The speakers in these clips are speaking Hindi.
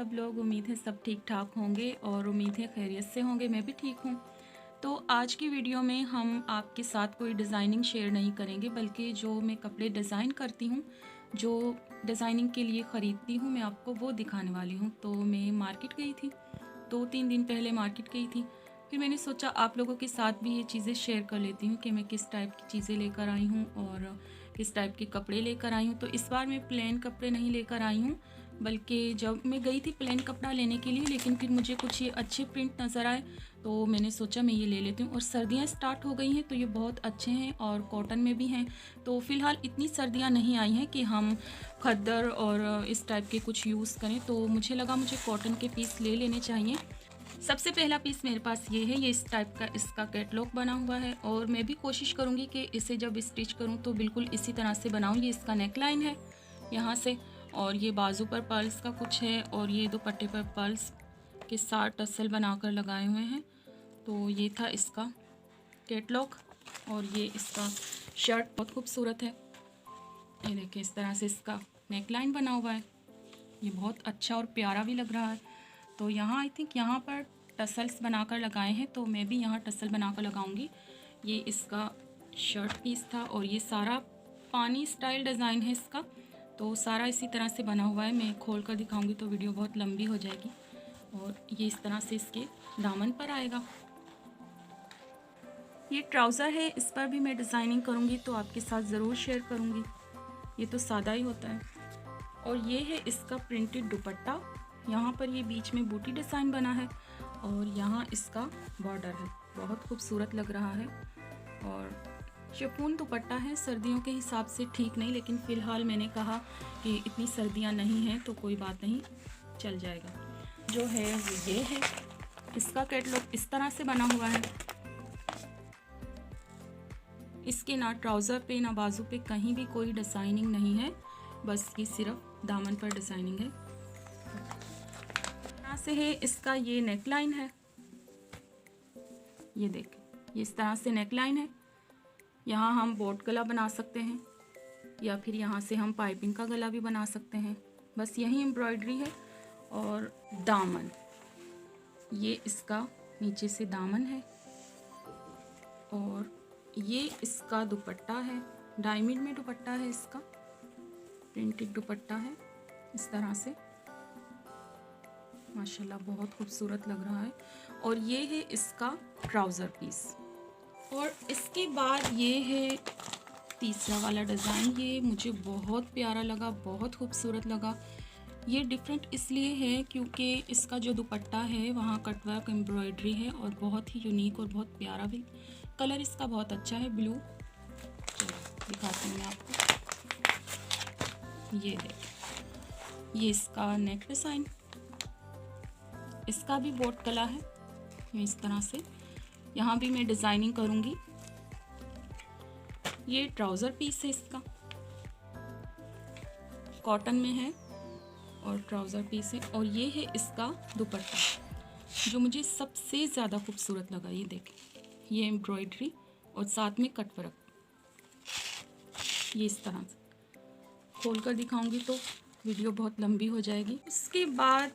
सब लोग? उम्मीद है सब ठीक ठाक होंगे और उम्मीद है खैरियत से होंगे। मैं भी ठीक हूँ। तो आज की वीडियो में हम आपके साथ कोई डिज़ाइनिंग शेयर नहीं करेंगे, बल्कि जो मैं कपड़े डिज़ाइन करती हूँ, जो डिज़ाइनिंग के लिए ख़रीदती हूँ, मैं आपको वो दिखाने वाली हूँ। तो मैं मार्केट गई थी, 2-3 दिन पहले मार्केट गई थी। फिर मैंने सोचा आप लोगों के साथ भी ये चीज़ें शेयर कर लेती हूँ कि मैं किस टाइप की चीज़ें लेकर आई हूँ और किस टाइप के कपड़े लेकर आई हूँ। तो इस बार मैं प्लेन कपड़े नहीं लेकर आई हूँ, बल्कि जब मैं गई थी प्लेन कपड़ा लेने के लिए, लेकिन फिर मुझे कुछ ये अच्छे प्रिंट नज़र आए तो मैंने सोचा मैं ये ले लेती हूँ। और सर्दियाँ स्टार्ट हो गई हैं तो ये बहुत अच्छे हैं और कॉटन में भी हैं। तो फ़िलहाल इतनी सर्दियाँ नहीं आई हैं कि हम खद्दर और इस टाइप के कुछ यूज़ करें, तो मुझे लगा मुझे कॉटन के पीस ले लेने चाहिए। सबसे पहला पीस मेरे पास ये है, ये इस टाइप का इसका कैटलॉग बना हुआ है और मैं भी कोशिश करूँगी कि इसे जब स्टिच करूँ तो बिल्कुल इसी तरह से बनाऊँ। ये इसका नेक लाइन है यहाँ से, और ये बाजू पर पर्ल्स का कुछ है, और ये दुपट्टे पर पर्ल्स के साथ टसल बनाकर लगाए हुए हैं। तो ये था इसका कैटलॉग, और ये इसका शर्ट बहुत खूबसूरत है। ये देखिए इस तरह से इसका नेक लाइन बना हुआ है, ये बहुत अच्छा और प्यारा भी लग रहा है। तो यहाँ आई थिंक यहाँ पर टसल्स बनाकर लगाए हैं, तो मैं भी यहाँ टसल बनाकर लगाऊंगी। ये इसका शर्ट पीस था और ये सारा पानी स्टाइल डिज़ाइन है इसका, तो सारा इसी तरह से बना हुआ है। मैं खोल कर दिखाऊंगी तो वीडियो बहुत लंबी हो जाएगी। और ये इस तरह से इसके दामन पर आएगा। ये ट्राउज़र है, इस पर भी मैं डिज़ाइनिंग करूँगी तो आपके साथ ज़रूर शेयर करूँगी। ये तो सादा ही होता है। और ये है इसका प्रिंटेड दुपट्टा, यहाँ पर ये बीच में बूटी डिज़ाइन बना है और यहाँ इसका बॉर्डर है, बहुत खूबसूरत लग रहा है। और शिफॉन दुपट्टा है, सर्दियों के हिसाब से ठीक नहीं, लेकिन फ़िलहाल मैंने कहा कि इतनी सर्दियाँ नहीं हैं तो कोई बात नहीं, चल जाएगा। जो है वो ये है, इसका कैटलॉग इस तरह से बना हुआ है। इसके ना ट्राउज़र पे ना बाजू पे कहीं भी कोई डिज़ाइनिंग नहीं है, बस ये सिर्फ दामन पर डिज़ाइनिंग है। यहाँ से है इसका ये नेक लाइन है, ये देखें ये इस तरह से नेक लाइन है। यहाँ हम बोट गला बना सकते हैं या फिर यहाँ से हम पाइपिंग का गला भी बना सकते हैं, बस यही एम्ब्रॉयडरी है। और दामन, ये इसका नीचे से दामन है और ये इसका दुपट्टा है, डायमंड में दुपट्टा है, इसका प्रिंटेड दुपट्टा है इस तरह से, माशाल्लाह बहुत खूबसूरत लग रहा है। और ये है इसका ट्राउज़र पीस। और इसके बाद ये है तीसरा वाला डिज़ाइन, ये मुझे बहुत प्यारा लगा, बहुत खूबसूरत लगा। ये डिफरेंट इसलिए है क्योंकि इसका जो दुपट्टा है वहाँ कटवर्क एम्ब्रॉयडरी है और बहुत ही यूनिक और बहुत प्यारा भी। कलर इसका बहुत अच्छा है, ब्लू। दिखाती हूँ मैं आपको, ये देखिए ये इसका नेक डिज़ाइन, इसका भी बोट गला है, ये इस तरह से। यहाँ भी मैं डिज़ाइनिंग करूँगी। ये ट्राउज़र पीस है, इसका कॉटन में है और ट्राउज़र पीस है। और ये है इसका दुपट्टा जो मुझे सबसे ज़्यादा खूबसूरत लगा, ये देखें ये एम्ब्रॉयडरी और साथ में कट वर्क, ये इस तरह से खोल कर दिखाऊंगी तो वीडियो बहुत लंबी हो जाएगी। उसके बाद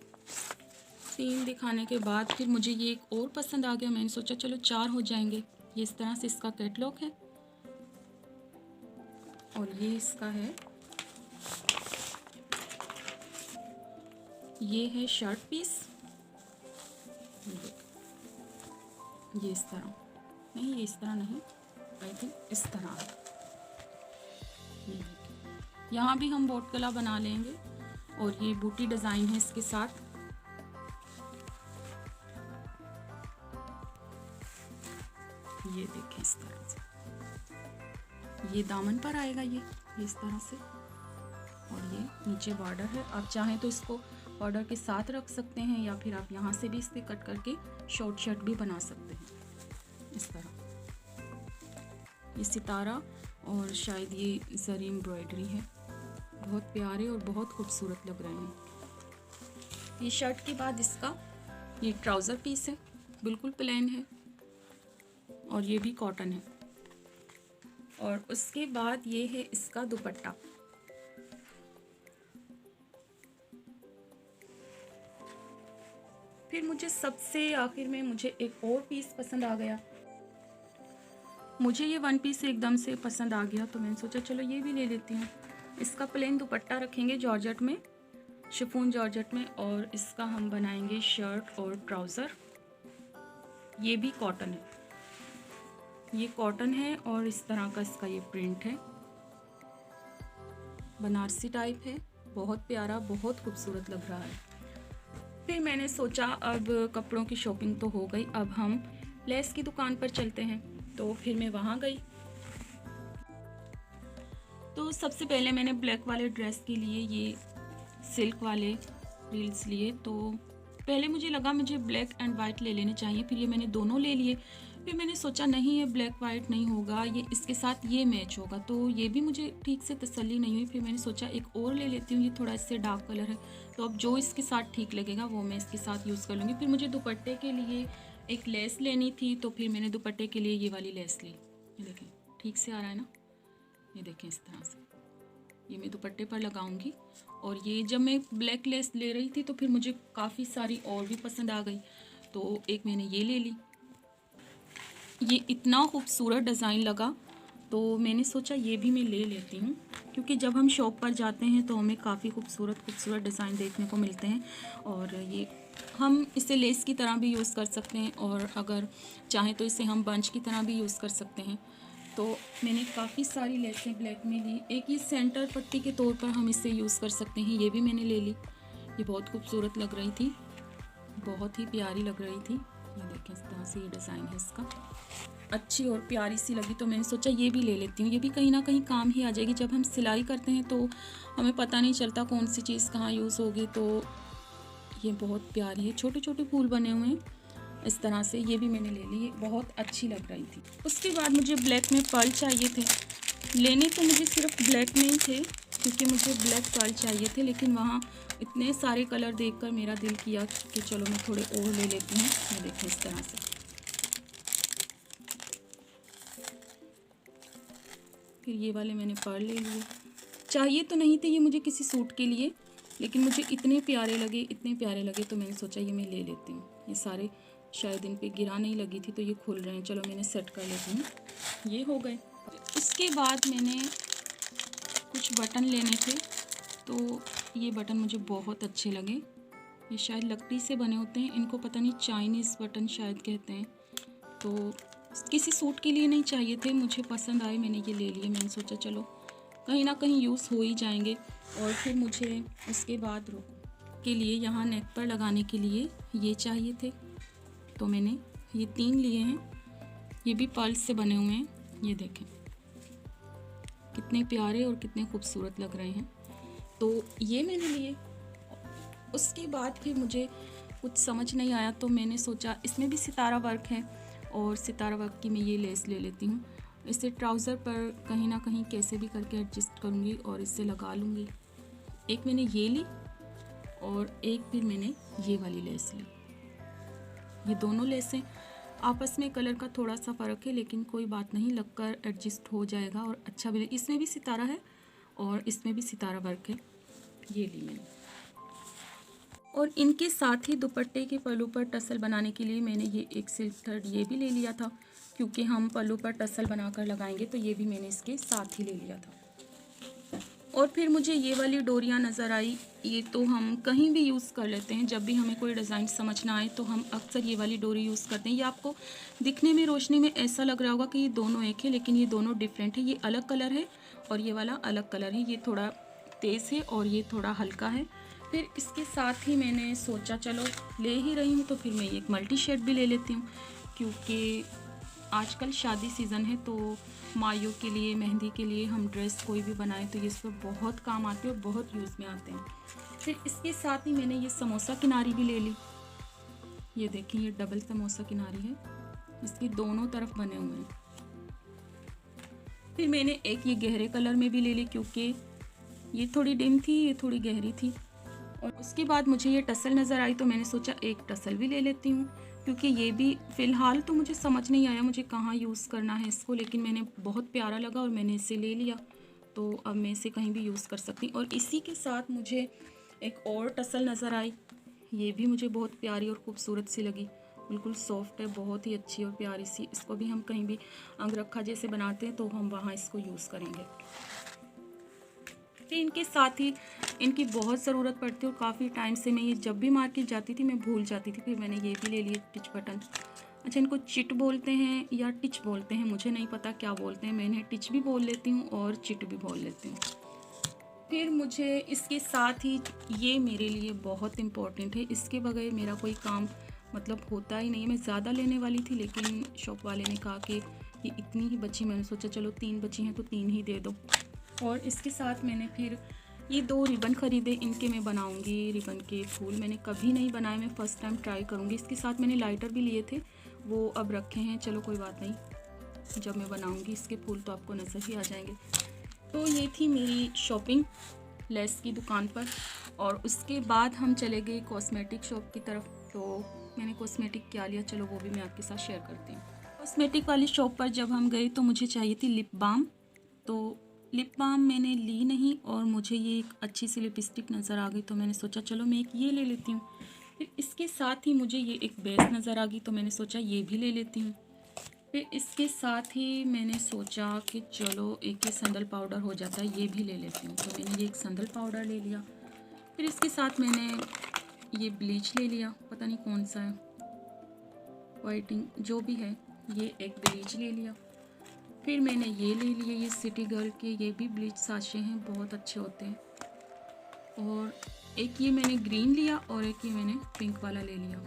3 दिखाने के बाद फिर मुझे ये एक और पसंद आ गया, मैंने सोचा चलो 4 हो जाएंगे। ये इस तरह से इसका कैटलॉग है और ये इसका है, ये है शर्ट पीस, ये इस तरह नहीं, ये इस तरह नहीं, आई थिंक इस तरह है। यहाँ भी हम बोट गला बना लेंगे और ये बूटी डिज़ाइन है इसके साथ। ये देखें इस तरह से, ये दामन पर आएगा, ये इस तरह से। और ये नीचे बॉर्डर है, आप चाहें तो इसको बॉर्डर के साथ रख सकते हैं या फिर आप यहाँ से भी इससे कट करके शॉर्ट शर्ट भी बना सकते हैं इस तरह। ये सितारा और शायद ये जरी एम्ब्रॉयडरी है, बहुत प्यारे और बहुत खूबसूरत लग रहे हैं। ये शर्ट के बाद इसका ये ट्राउज़र पीस है, बिल्कुल प्लेन है और ये भी कॉटन है। और उसके बाद ये है इसका दुपट्टा, फिर मुझे सबसे आखिर में मुझे एक और पीस पसंद आ गया। मुझे ये वन पीस एकदम से पसंद आ गया तो मैंने सोचा चलो ये भी ले लेती हूँ। इसका प्लेन दुपट्टा रखेंगे जॉर्जेट में, शिफॉन जॉर्जेट में, और इसका हम बनाएंगे शर्ट और ट्राउज़र। ये भी कॉटन है, ये कॉटन है और इस तरह का इसका ये प्रिंट है, बनारसी टाइप है, बहुत प्यारा, बहुत खूबसूरत लग रहा है। फिर मैंने सोचा अब कपड़ों की शॉपिंग तो हो गई, अब हम लेस की दुकान पर चलते हैं। तो फिर मैं वहाँ गई। तो सबसे पहले मैंने ब्लैक वाले ड्रेस के लिए ये सिल्क वाले रील्स लिए। तो पहले मुझे लगा मुझे ब्लैक एंड वाइट ले लेने चाहिए, फिर ये मैंने दोनों ले लिए। फिर मैंने सोचा नहीं, ये ब्लैक वाइट नहीं होगा, ये इसके साथ ये मैच होगा, तो ये भी मुझे ठीक से तसल्ली नहीं हुई। फिर मैंने सोचा एक और ले लेती हूँ, ये थोड़ा इससे डार्क कलर है, तो अब जो इसके साथ ठीक लगेगा वो मैं इसके साथ यूज़ कर लूँगी। फिर मुझे दुपट्टे के लिए एक लेस लेनी थी, तो फिर मैंने दुपट्टे के लिए ये वाली लेस ली। ये देखें ठीक से आ रहा है ना, ये देखें इस तरह से, ये मैं दुपट्टे पर लगाऊंगी। और ये जब मैं ब्लैक लेस ले रही थी तो फिर मुझे काफ़ी सारी और भी पसंद आ गई, तो एक मैंने ये ले ली। ये इतना खूबसूरत डिज़ाइन लगा तो मैंने सोचा ये भी मैं ले लेती हूँ, क्योंकि जब हम शॉप पर जाते हैं तो हमें काफ़ी खूबसूरत डिज़ाइन देखने को मिलते हैं। और ये हम इसे लेस की तरह भी यूज़ कर सकते हैं, और अगर चाहें तो इसे हम बंच की तरह भी यूज़ कर सकते हैं। तो मैंने काफ़ी सारी लेसें ब्लैक में ली। एक ये सेंटर पट्टी के तौर पर हम इसे यूज़ कर सकते हैं, ये भी मैंने ले ली। ये बहुत खूबसूरत लग रही थी, बहुत ही प्यारी लग रही थी। ये देखें इस तरह से ये डिज़ाइन है इसका, अच्छी और प्यारी सी लगी तो मैंने सोचा ये भी ले लेती हूँ। ये भी कहीं ना कहीं काम ही आ जाएगी। जब हम सिलाई करते हैं तो हमें पता नहीं चलता कौन सी चीज़ कहाँ यूज़ होगी। तो ये बहुत प्यारी है, छोटे छोटे फूल बने हुए हैं इस तरह से, ये भी मैंने ले ली, ये बहुत अच्छी लग रही थी। उसके बाद मुझे ब्लैक में पर्ल चाहिए थे। लेने तो मुझे सिर्फ ब्लैक में ही थे, क्योंकि मुझे ब्लैक पर्ल चाहिए थे, लेकिन वहाँ इतने सारे कलर देखकर मेरा दिल किया कि चलो मैं थोड़े और ले लेती हूँ। ये देखें इस तरह से, फिर ये वाले मैंने पर्ल ले लिए। चाहिए तो नहीं थे ये मुझे किसी सूट के लिए, लेकिन मुझे इतने प्यारे लगे तो मैंने सोचा ये मैं ले लेती हूँ। ये सारे शायद इन पे गिरा नहीं लगी थी तो ये खुल रहे हैं, चलो मैंने सेट कर लेती हूँ। ये हो गए। उसके बाद मैंने कुछ बटन लेने थे, तो ये बटन मुझे बहुत अच्छे लगे। ये शायद लकड़ी से बने होते हैं, इनको पता नहीं चाइनीज़ बटन शायद कहते हैं। तो किसी सूट के लिए नहीं चाहिए थे, मुझे पसंद आए, मैंने ये ले लिए। मैंने सोचा चलो कहीं ना कहीं यूज़ हो ही जाएंगे। और फिर मुझे उसके बाद के लिए यहाँ नेक पर लगाने के लिए ये चाहिए थे, तो मैंने ये 3 लिए हैं। ये भी पर्ल से बने हुए हैं, ये देखें कितने प्यारे और कितने खूबसूरत लग रहे हैं, तो ये मैंने लिए। उसके बाद फिर मुझे कुछ समझ नहीं आया तो मैंने सोचा इसमें भी सितारा वर्क है, और सितारा वर्क की मैं ये लेस ले लेती हूँ। इसे ट्राउज़र पर कहीं ना कहीं कैसे भी करके एडजस्ट करूँगी और इससे लगा लूँगी। एक मैंने ये ली और एक फिर मैंने ये वाली लेस ली। ये दोनों लेसें आपस में कलर का थोड़ा सा फ़र्क है, लेकिन कोई बात नहीं, लगकर एडजस्ट हो जाएगा और अच्छा भी। इसमें भी सितारा है और इसमें भी सितारा वर्क है। ये ली मैंने। और इनके साथ ही दुपट्टे के पल्लू पर टसल बनाने के लिए मैंने ये एक सिल्क थ्रेड ये भी ले लिया था, क्योंकि हम पल्लू पर टसल बनाकर लगाएंगे, तो ये भी मैंने इसके साथ ही ले लिया था। और फिर मुझे ये वाली डोरियाँ नज़र आई। ये तो हम कहीं भी यूज़ कर लेते हैं, जब भी हमें कोई डिज़ाइन समझ ना आए तो हम अक्सर ये वाली डोरी यूज़ करते हैं। ये आपको दिखने में रोशनी में ऐसा लग रहा होगा कि ये दोनों एक है, लेकिन ये दोनों डिफरेंट है। ये अलग कलर है और ये वाला अलग कलर है। ये थोड़ा तेज़ है और ये थोड़ा हल्का है। फिर इसके साथ ही मैंने सोचा चलो ले ही रही हूँ तो फिर मैं एक मल्टी शेड भी ले लेती हूँ, क्योंकि आजकल शादी सीज़न है तो माइयों के लिए, मेहंदी के लिए हम ड्रेस कोई भी बनाएं तो ये इस पर बहुत काम आते हैं और बहुत यूज़ में आते हैं। फिर इसके साथ ही मैंने ये समोसा किनारी भी ले ली। ये देखिए ये डबल समोसा किनारी है, इसकी दोनों तरफ बने हुए हैं। फिर मैंने एक ये गहरे कलर में भी ले ली, क्योंकि ये थोड़ी डिम थी, ये थोड़ी गहरी थी। और उसके बाद मुझे ये टसल नज़र आई तो मैंने सोचा एक टसल भी ले लेती हूँ, क्योंकि ये भी फ़िलहाल तो मुझे समझ नहीं आया मुझे कहाँ यूज़ करना है इसको, लेकिन मैंने बहुत प्यारा लगा और मैंने इसे ले लिया, तो अब मैं इसे कहीं भी यूज़ कर सकती हूँ। और इसी के साथ मुझे एक और टसल नज़र आई, ये भी मुझे बहुत प्यारी और खूबसूरत सी लगी, बिल्कुल सॉफ्ट है, बहुत ही अच्छी और प्यारी सी। इसको भी हम कहीं भी अंगरखा जैसे बनाते हैं तो हम वहाँ इसको यूज़ करेंगे। फिर इनके साथ ही इनकी बहुत ज़रूरत पड़ती है और काफ़ी टाइम से मैं ये जब भी मार्केट जाती थी मैं भूल जाती थी। फिर मैंने ये भी ले लिए टिच बटन। अच्छा, इनको चिट बोलते हैं या टिच बोलते हैं, मुझे नहीं पता क्या बोलते हैं। मैं इन्हें टिच भी बोल लेती हूँ और चिट भी बोल लेती हूँ। फिर मुझे इसके साथ ही ये मेरे लिए बहुत इम्पोर्टेंट है, इसके बगैर मेरा कोई काम मतलब होता ही नहीं। मैं ज़्यादा लेने वाली थी लेकिन शॉप वाले ने कहा कि ये इतनी ही बची। मैंने सोचा चलो 3 बची हैं तो 3 ही दे दो। और इसके साथ मैंने फिर ये 2 रिबन ख़रीदे, इनके मैं बनाऊंगी रिबन के फूल। मैंने कभी नहीं बनाए, मैं फ़र्स्ट टाइम ट्राई करूंगी। इसके साथ मैंने लाइटर भी लिए थे, वो अब रखे हैं। चलो कोई बात नहीं, जब मैं बनाऊंगी इसके फूल तो आपको नज़र ही आ जाएंगे। तो ये थी मेरी शॉपिंग लेस की दुकान पर। और उसके बाद हम चले गए कॉस्मेटिक शॉप की तरफ। तो मैंने कॉस्मेटिक क्या लिया, चलो वो भी मैं आपके साथ शेयर करती हूँ। कॉस्मेटिक वाली शॉप पर जब हम गए तो मुझे चाहिए थी लिप बाम। तो लिप बाम मैंने ली नहीं और मुझे ये एक अच्छी सी लिपस्टिक नज़र आ गई तो मैंने सोचा चलो मैं एक ये ले लेती हूँ। फिर इसके साथ ही मुझे ये एक बेस नज़र आ गई तो मैंने सोचा ये भी ले लेती हूँ। फिर इसके साथ ही मैंने सोचा कि चलो एक ये संदल पाउडर हो जाता है, ये भी ले लेती हूँ। तो मैंने ये एक संदल पाउडर ले लिया। फिर इसके साथ मैंने ये ब्लीच ले लिया, पता नहीं कौन सा है, वाइटिंग जो भी है, ये एक ब्लीच ले लिया। फिर मैंने ये ले लिए ये सिटी गर्ल के, ये भी ब्लीच साशे हैं, बहुत अच्छे होते हैं। और एक ये मैंने ग्रीन लिया और एक ये मैंने पिंक वाला ले लिया,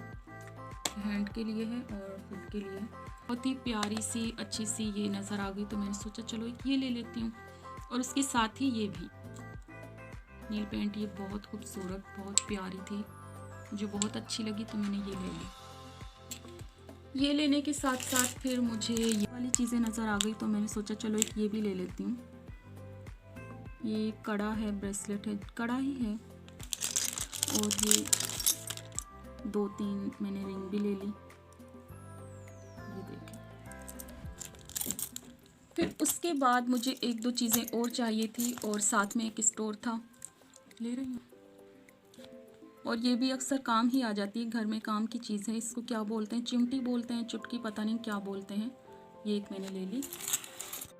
हैंड के लिए है और फुट के लिए है। बहुत ही प्यारी सी अच्छी सी ये नज़र आ गई तो मैंने सोचा चलो एक ये ले लेती हूँ। और उसके साथ ही ये भी नील पेंट, ये बहुत खूबसूरत बहुत प्यारी थी, मुझे बहुत अच्छी लगी तो मैंने ये ले ली। ये लेने के साथ साथ फिर मुझे ये वाली चीज़ें नज़र आ गई तो मैंने सोचा चलो एक ये भी ले लेती हूँ। ये कड़ा है, ब्रेसलेट है, कड़ा ही है। और ये 2-3 मैंने रिंग भी ले ली, ये देखें। फिर उसके बाद मुझे 1-2 चीज़ें और चाहिए थी और साथ में एक स्टोर था, ले रही हूँ। और ये भी अक्सर काम ही आ जाती है, घर में काम की चीज़ है। इसको क्या बोलते हैं, चिमटी बोलते हैं, चुटकी, पता नहीं क्या बोलते हैं। ये एक मैंने ले ली।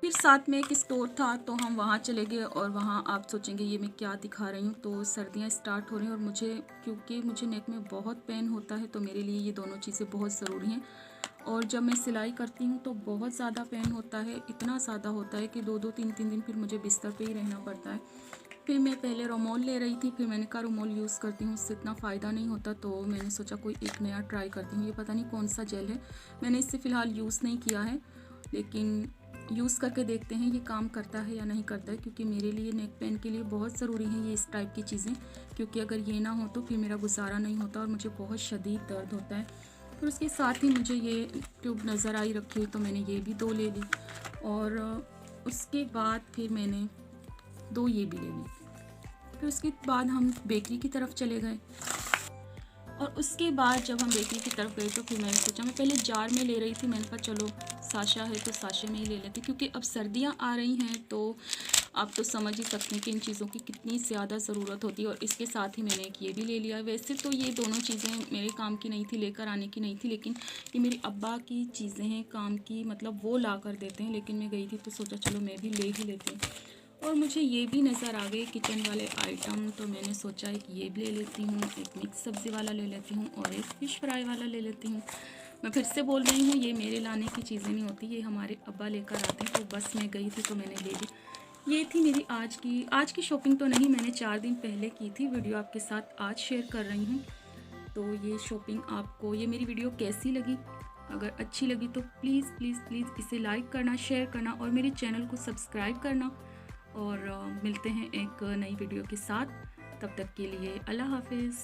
फिर साथ में एक स्टोर था तो हम वहाँ चले गए। और वहाँ आप सोचेंगे ये मैं क्या दिखा रही हूँ, तो सर्दियाँ स्टार्ट हो रही हैं और क्योंकि मुझे नेक में बहुत पेन होता है तो मेरे लिए ये दोनों चीज़ें बहुत ज़रूरी हैं। और जब मैं सिलाई करती हूँ तो बहुत ज़्यादा पेन होता है, इतना ज़्यादा होता है कि 2-2 3-3 दिन फिर मुझे बिस्तर पे ही रहना पड़ता है। फिर मैं पहले रोमोल ले रही थी, फिर मैंने कहा रोमोल यूज़ करती हूँ, उससे इतना फ़ायदा नहीं होता तो मैंने सोचा कोई एक नया ट्राई करती हूँ। ये पता नहीं कौन सा जेल है, मैंने इससे फ़िलहाल यूज़ नहीं किया है लेकिन यूज़ करके देखते हैं ये काम करता है या नहीं करता है। क्योंकि मेरे लिए नेक पेन के लिए बहुत ज़रूरी है ये इस टाइप की चीज़ें, क्योंकि अगर ये ना हो तो फिर मेरा गुजारा नहीं होता और मुझे बहुत शदीद दर्द होता है। फिर उसके साथ ही मुझे ये ट्यूब नज़र आई रखी हुई तो मैंने ये भी 2 ले ली। और उसके बाद फिर मैंने 2 ये भी ले ली। फिर उसके बाद हम बेकरी की तरफ चले गए। और उसके बाद जब हम बेकरी की तरफ गए तो फिर मैंने सोचा, मैं पहले जार में ले रही थी, मैंने कहा चलो साशा है तो साशे में ही ले लेती, क्योंकि अब सर्दियां आ रही हैं तो आप तो समझ ही सकते हैं कि इन चीज़ों की कितनी ज़्यादा ज़रूरत होती है। और इसके साथ ही मैंने एक ये भी ले लिया। वैसे तो ये दोनों चीज़ें मेरे काम की नहीं थी, लेकर आने की नहीं थी, लेकिन ये मेरे अब्बा की चीज़ें हैं काम की, मतलब वो ला कर देते हैं। लेकिन मैं गई थी तो सोचा चलो मैं भी ले ही लेती हूँ। और मुझे ये भी नज़र आ गए किचन वाले आइटम तो मैंने सोचा एक ये भी ले लेती हूँ, एक मिक्स सब्ज़ी वाला ले लेती हूँ और एक फ़िश फ्राई वाला ले लेती हूँ। मैं फिर से बोल रही हूँ ये मेरे लाने की चीज़ें नहीं होती, ये हमारे अब्बा लेकर आते हैं। तो बस मैं गई थी तो मैंने ले ली। ये थी मेरी आज की शॉपिंग तो नहीं, मैंने 4 दिन पहले की थी, वीडियो आपके साथ आज शेयर कर रही हूँ। तो ये शॉपिंग आपको ये मेरी वीडियो कैसी लगी, अगर अच्छी लगी तो प्लीज़ प्लीज़ प्लीज़ इसे लाइक करना, शेयर करना और मेरे चैनल को सब्सक्राइब करना। और मिलते हैं एक नई वीडियो के साथ, तब तक के लिए अल्लाह हाफिज़।